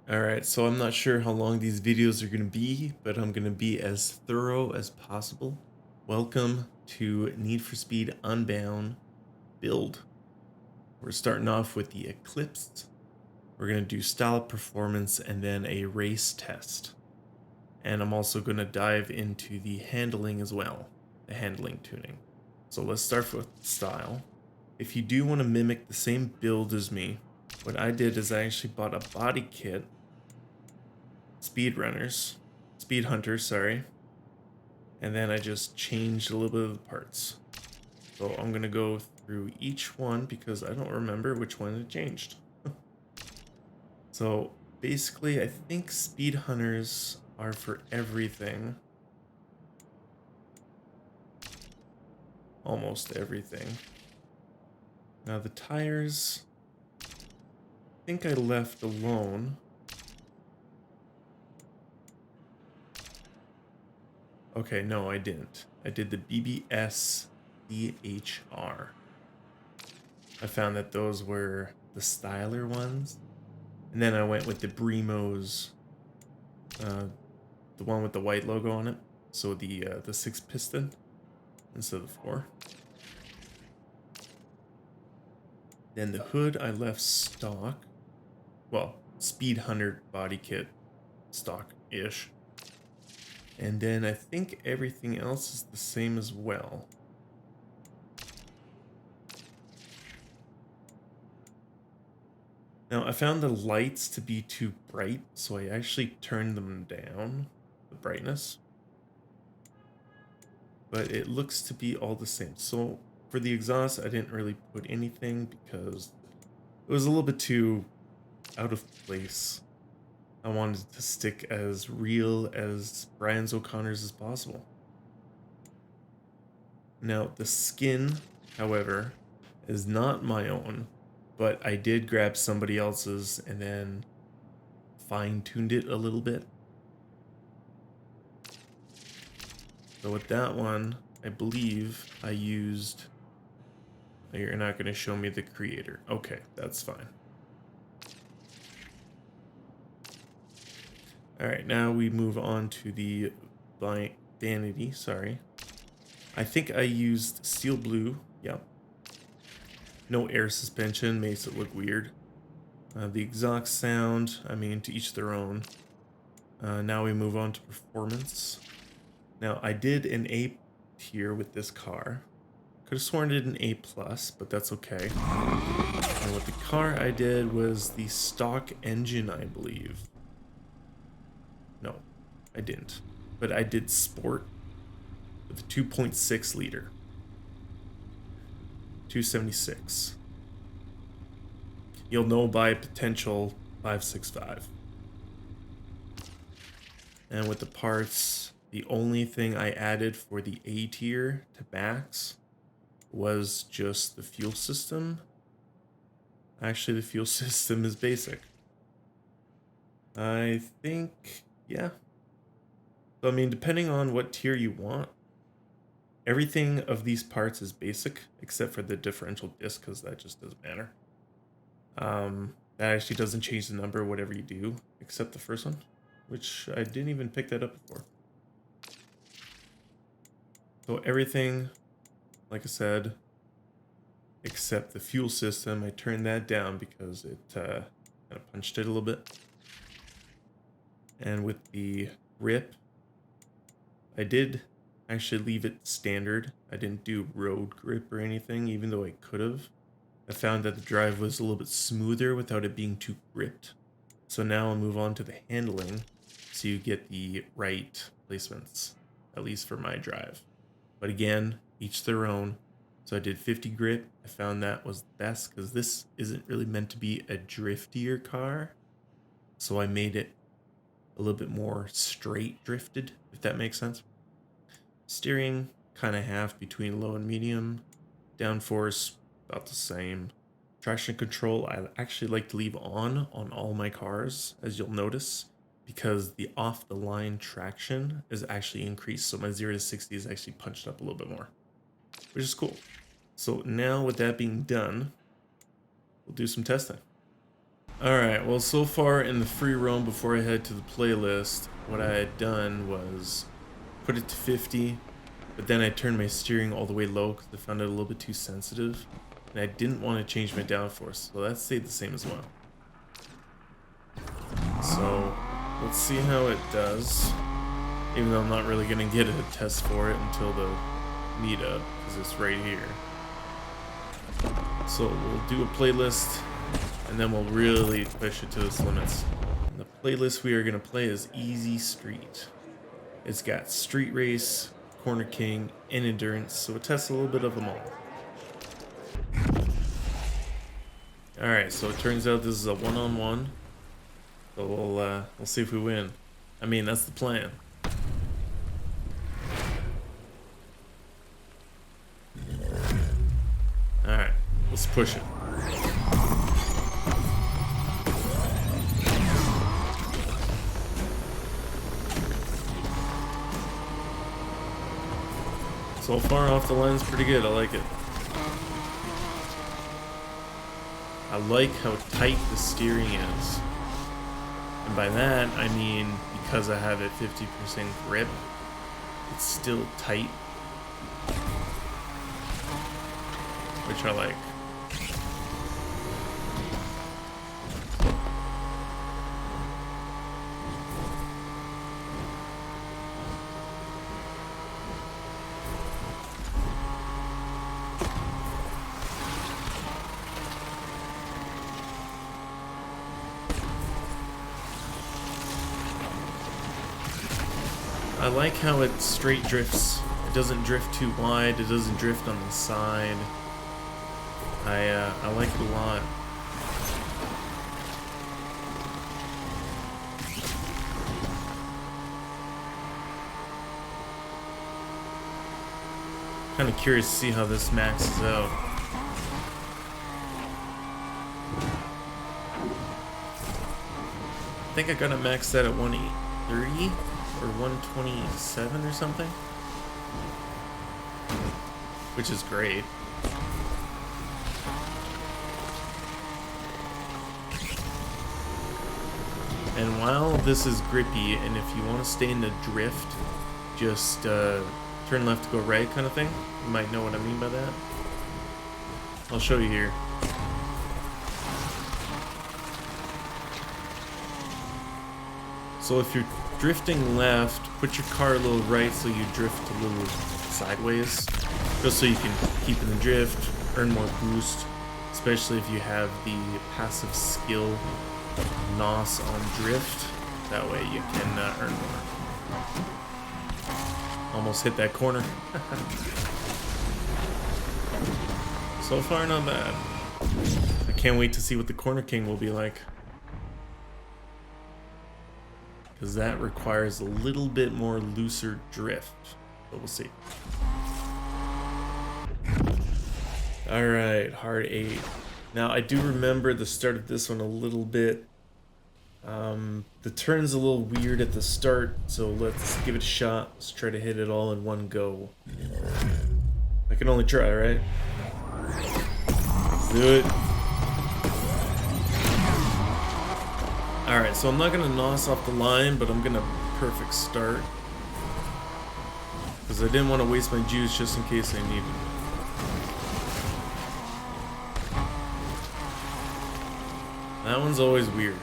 Alright, so I'm not sure how long these videos are going to be, but I'm going to be as thorough as possible. Welcome to Need for Speed Unbound build. We're starting off with the Eclipse. We're going to do style performance and then a race test. And I'm also going to dive into the handling as well, the handling tuning. So let's start with style. If you do want to mimic the same build as me, what I did is I actually bought a body kit, speed hunters, sorry. And then I just changed a little bit of the parts. So I'm gonna go through each one because I don't remember which one it changed. So basically I think speed hunters are for everything. Almost everything. Now the tires, I think I left alone. Okay, no, I didn't. I did the BBS DHR. I found that those were the styler ones. And then I went with the Brimo's, the one with the white logo on it. So the 6-piston instead of 4. Then the hood I left stock. Well, Speed Hunter body kit stock-ish. And then I think everything else is the same as well. Now, I found the lights to be too bright, so I actually turned them down, the brightness. But it looks to be all the same. So for the exhaust, I didn't really put anything because it was a little bit too out of place. I wanted to stick as real as Brian O'Connor's as possible. Now, the skin, however, is not my own, but I did grab somebody else's and then fine-tuned it a little bit. So with that one, I believe I used... You're not going to show me the creator. Okay, that's fine. Alright, now we move on to the vanity, sorry. I think I used steel blue, yep. No air suspension, makes it look weird. The exhaust sound, I mean, to each their own. Now we move on to performance. Now, I did an A tier with this car. Could have sworn I did an A+, but that's okay. And with the car I did was the stock engine, I believe. No, I didn't. But I did sport with a 2.6 liter. 276. You'll know by potential 565. And with the parts, the only thing I added for the A tier to max was just the fuel system. Actually, the fuel system is basic. I think, yeah. So, I mean, depending on what tier you want, everything of these parts is basic, except for the differential disc, because that just doesn't matter. That actually doesn't change the number, whatever you do, except the first one, which I didn't even pick that up before. So everything, like I said, except the fuel system, I turned that down because it kind of punched it a little bit. And with the grip, I did actually leave it standard. I didn't do road grip or anything, even though I could have. I found that the drive was a little bit smoother without it being too gripped. So now I'll move on to the handling, so you get the right placements, at least for my drive. But again, each their own. So I did 50 grip. I found that was the best because this isn't really meant to be a driftier car. So I made it a little bit more straight drifted, if that makes sense. Steering, kind of half between low and medium. Downforce, about the same. Traction control, I actually like to leave on all my cars, as you'll notice, because the off-the-line traction is actually increased. So my 0 to 60 is actually punched up a little bit more, which is cool. So now with that being done, we'll do some testing. Alright, well, so far in the free roam before I head to the playlist, what I had done was put it to 50, but then I turned my steering all the way low because I found it a little bit too sensitive, and I didn't want to change my downforce, so that stayed the same as well. So, let's see how it does, even though I'm not really going to get a test for it until the meetup, because it's right here. So we'll do a playlist, and then we'll really push it to its limits. And the playlist we are going to play is Easy Street. It's got Street Race, Corner King, and Endurance, so it tests a little bit of them all. Alright, so it turns out this is a one-on-one, so we'll see if we win. I mean, that's the plan. Alright, let's push it. So far off the line's pretty good, I like it. I like how tight the steering is. And by that, I mean because I have it 50% grip, it's still tight. Which I like. I like how it straight drifts. It doesn't drift too wide. It doesn't drift on the side. I like it a lot. Kind of curious to see how this maxes out. I think I got it maxed out at 130 or 127 or something, which is great. And while this is grippy, and if you want to stay in the drift, just turn left to go right kind of thing. You might know what I mean by that. I'll show you here. So if you're drifting left, put your car a little right so you drift a little sideways, just so you can keep in the drift, earn more boost, especially if you have the passive skill NOS on drift. That way you can earn more. Almost hit that corner. So far, not bad. I can't wait to see what the Corner King will be like, because that requires a little bit more looser drift, but we'll see. Alright, hard 8. Now, I do remember the start of this one a little bit. The turn's a little weird at the start, so let's give it a shot. Let's try to hit it all in one go. I can only try, right? Let's do it. Alright, so I'm not going to NOS off the line, but I'm going to perfect start, because I didn't want to waste my juice just in case I needed it. That one's always weird.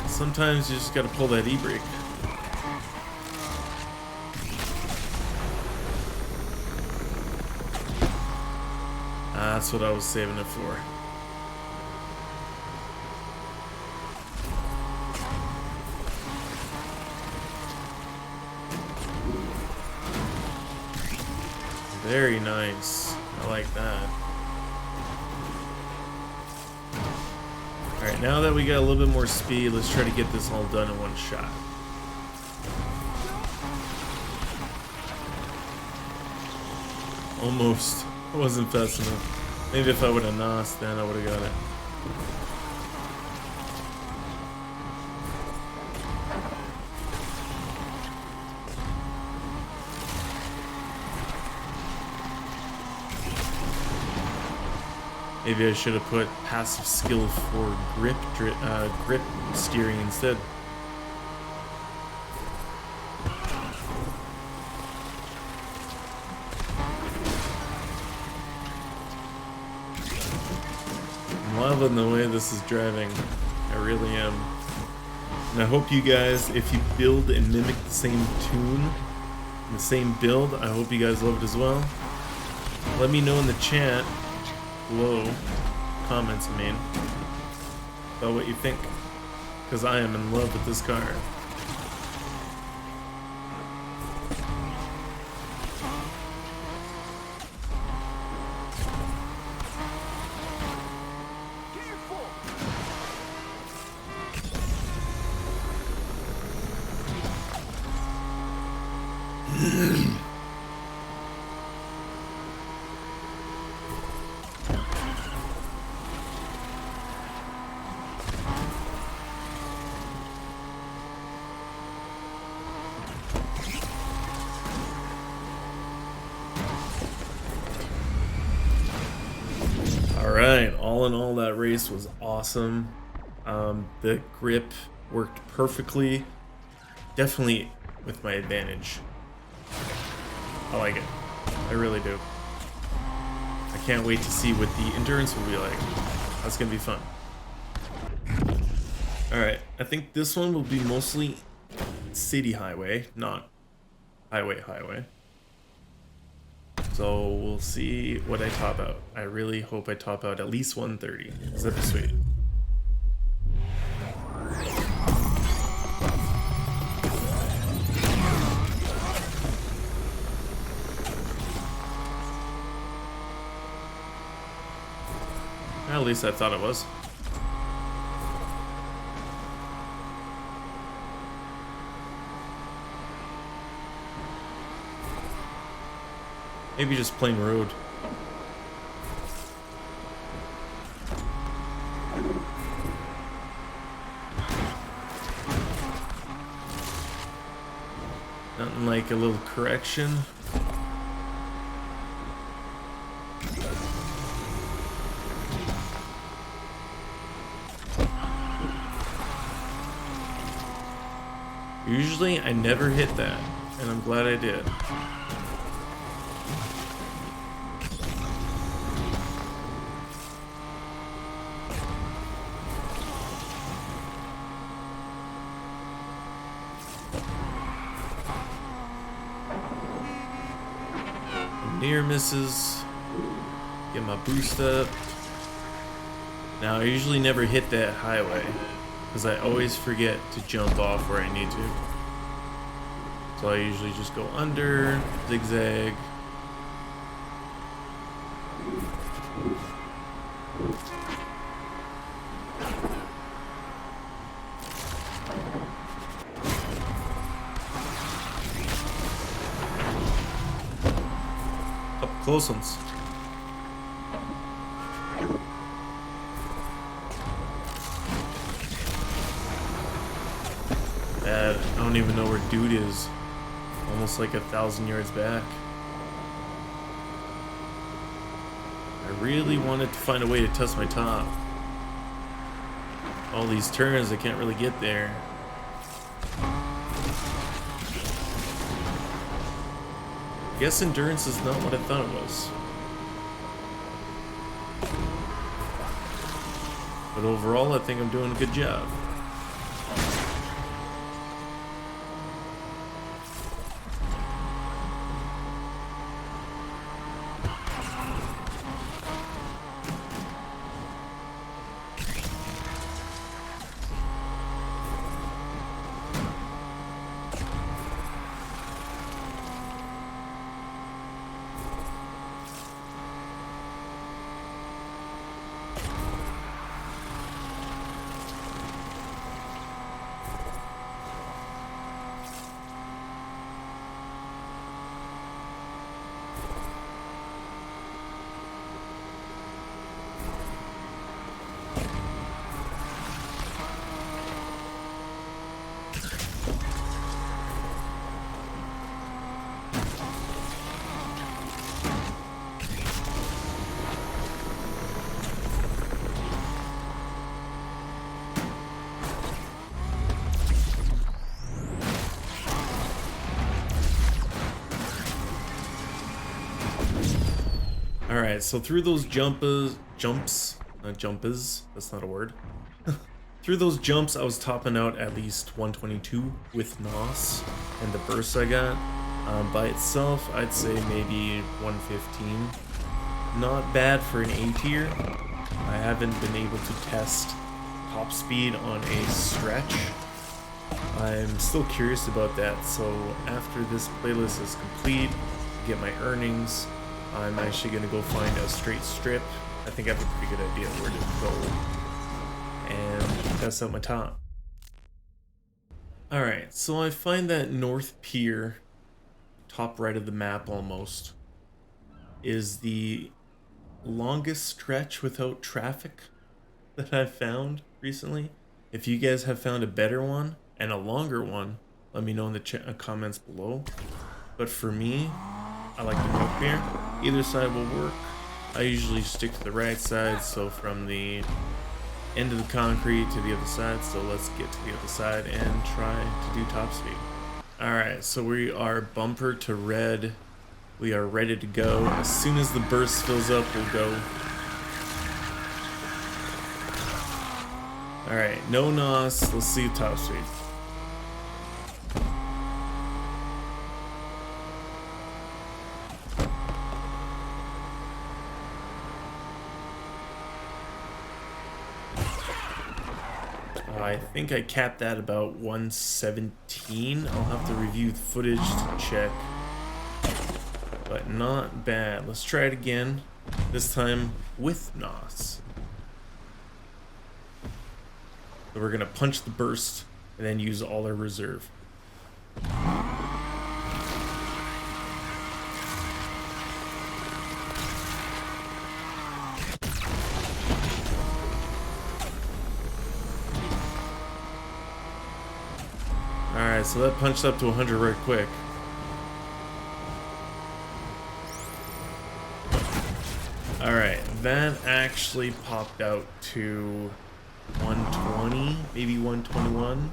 Sometimes you just gotta pull that e-brake. That's what I was saving it for. Very nice. I like that. Alright, now that we got a little bit more speed, let's try to get this all done in one shot. Almost. It wasn't fast enough. Maybe if I would have NOS, then I would have got it. Maybe I should have put passive skill for grip steering instead. I'm loving the way this is driving. I really am. And I hope you guys, if you build and mimic the same tune, the same build, I hope you guys love it as well. Let me know in the chat below, comments I mean, about what you think, because I am in love with this car. Alright, all in all, that race was awesome. The grip worked perfectly. Definitely with my advantage. I like it. I really do. I can't wait to see what the endurance will be like. That's gonna be fun. Alright, I think this one will be mostly city highway, not highway. So we'll see what I top out. I really hope I top out at least 130. Because that'd be sweet. At least I thought it was. Maybe just plain road. Nothing like a little correction. Usually I never hit that, and I'm glad I did. Near misses. Get my boost up. Now I usually never hit that highway because I always forget to jump off where I need to. So I usually just go under, zigzag. Close ones. I don't even know where dude is. Almost like 1,000 yards back. I really wanted to find a way to test my top. All these turns, I can't really get there. I guess endurance is not what I thought it was. But overall, I think I'm doing a good job. Alright, so through those jumps, not jumpers, that's not a word. Through those jumps, I was topping out at least 122 with NOS and the bursts I got. By itself, I'd say maybe 115. Not bad for an A tier. I haven't been able to test top speed on a stretch. I'm still curious about that, so after this playlist is complete, get my earnings, I'm actually going to go find a straight strip. I think I have a pretty good idea where to go and test out my top. Alright, so I find that North Pier, top right of the map almost, is the longest stretch without traffic that I've found recently. If you guys have found a better one and a longer one, let me know in the comments below. But for me, I like the North Pier. Either side will work. I usually stick to the right side, so from the end of the concrete to the other side. So let's get to the other side and try to do top speed. Alright, so we are bumper to red. We are ready to go. As soon as the burst fills up, we'll go. Alright, no NOS. Let's see top speed. I think I capped that about 117. I'll have to review the footage to check. But not bad. Let's try it again. This time with NOS. So we're gonna punch the burst and then use all our reserve. Alright, so that punched up to 100 right quick. Alright, that actually popped out to 120, maybe 121.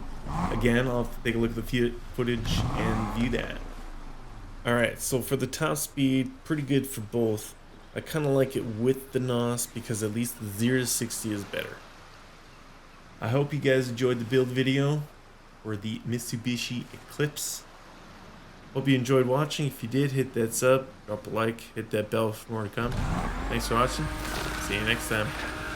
Again, I'll have to take a look at the footage and view that. Alright, so for the top speed, pretty good for both. I kind of like it with the NOS because at least the 0 to 60 is better. I hope you guys enjoyed the build video for the Mitsubishi Eclipse. Hope you enjoyed watching. If you did, hit that sub, drop a like, hit that bell for more to come. Thanks for watching. See you next time.